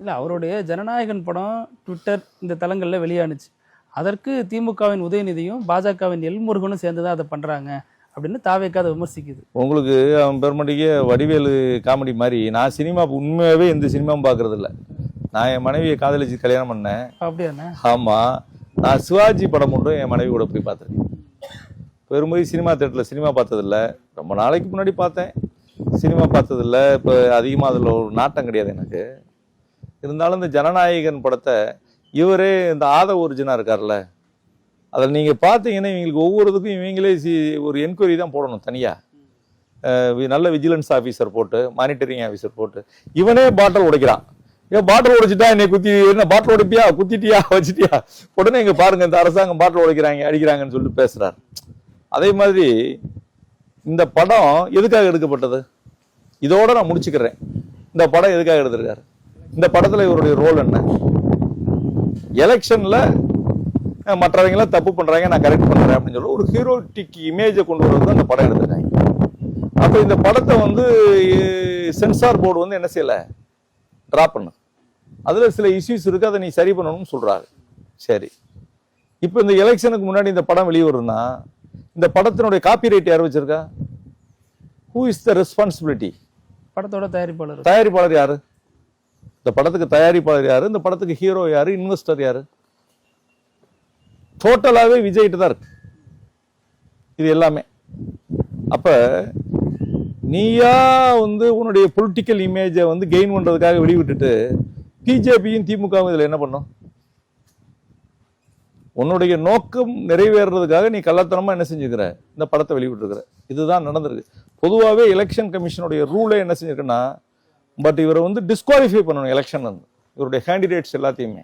இல்லை, அவருடைய ஜனநாயகன் படம் ட்விட்டர் இந்த தளங்களில் வெளியானுச்சு. அதற்கு திமுகவின் உதயநிதியும் பாஜகவின் எல்முருகனும் சேர்ந்து தான் அதை பண்ணுறாங்க அப்படின்னு தாவேக்கா அதை விமர்சிக்குது. உங்களுக்கு அவன் பெருமட்டிக்கு வடிவேலு காமெடி மாதிரி, நான் சினிமா உண்மையாகவே எந்த சினிமாவும் பார்க்கறது இல்லை. நான் என் மனைவியை காதலிச்சு கல்யாணம் பண்ணேன். அப்படியாண்ணே? ஆமாம், நான் சிவாஜி படம் மட்டும் என் மனைவி கூட போய் பார்த்துருக்கேன். பெரும்படி சினிமா தேட்டரில் சினிமா பார்த்ததில்ல. ரொம்ப நாளைக்கு முன்னாடி பார்த்தேன், சினிமா பார்த்ததில்ல. இப்போ அதிகமாக அதில் ஒரு நாட்டம் கிடையாது எனக்கு. இருந்தாலும் இந்த ஜனநாயகன் படத்தை இவரே இந்த ஒரிஜினா இருக்கார்ல, அதில் நீங்கள் பார்த்தீங்கன்னா இவங்களுக்கு ஒவ்வொருத்துக்கும் இவங்களே ஒரு என்கொயரி தான் போடணும் தனியாக. நல்ல விஜிலன்ஸ் ஆஃபீஸர் போட்டு, மானிட்டரிங் ஆஃபீஸர் போட்டு, இவனே பாட்டில் உடைக்கிறான். ஏன் பாட்டில் உடைச்சிட்டா என்னை குத்தி, என்ன பாட்டில் உடைப்பியா, குத்திட்டியா, வச்சிட்டியா, உடனே இங்கே பாருங்க இந்த அரசாங்கம் பாட்டில் உடைக்கிறாங்க, அடிக்கிறாங்கன்னு சொல்லிட்டு பேசுகிறார். அதே மாதிரி இந்த படம் எதுக்காக எடுக்கப்பட்டது? இதோட நான் முடிச்சுக்கிறேன். இந்த படம் எதுக்காக எடுத்திருக்காரு? இந்த படத்தில் இவருடைய ரோல் என்ன? எலெக்ஷன்ல மற்றவங்களாம் தப்பு பண்றாங்க, நான் கரெக்ட் பண்றேன் அப்படின்னு சொல்லி ஒரு ஹீரோட்டிக் இமேஜை கொண்டு வரது அந்த படம் எடுத்திருக்காங்க. அப்போ இந்த படத்தை சென்சார் போர்டு என்ன செய்யல, டிராப் பண்ணு. அதுல சில இஷ்யூஸ் இருக்கு, அதை நீ சரி பண்ணணும்னு சொல்றாரு. சரி, இப்போ இந்த எலெக்ஷனுக்கு முன்னாடி இந்த படம் வெளியே வருதுன்னா இந்த படத்தினுடைய காப்பிரைட் யார் வச்சிருக்கா? Who is the responsibility? படத்தோட தயாரிப்பாளர். தயாரிப்பாளர் யாரு? இந்த படத்துக்கு தயாரிப்பாளர் யாரு? இந்த படத்துக்கு ஹீரோ யாரு? இன்வெஸ்டர் யாரு? டோட்டலாவே விஜய்கிட்ட தான் இருக்கு இது எல்லாமே. அப்ப நீயா உன்னுடைய பொலிட்டிக்கல் இமேஜை கெயின் பண்றதுக்காக வெளிவிட்டுட்டு பிஜேபியும் திமுகவும் இதுல என்ன பண்ணும்? உன்னுடைய நோக்கம் நிறைவேறதுக்காக நீ கள்ளத்தனமா என்ன செஞ்சுக்கிற, இந்த படத்தை வெளிவிட்டுருக்கிற. இதுதான் நடந்திருக்கு. பொதுவாகவே எலெக்ஷன் கமிஷனுடைய ரூலே என்ன செஞ்சிருக்குன்னா, பட் இவரை டிஸ்குவாலிஃபை பண்ணணும் எலெக்ஷன், இவருடைய கேண்டிடேட்ஸ் எல்லாத்தையுமே.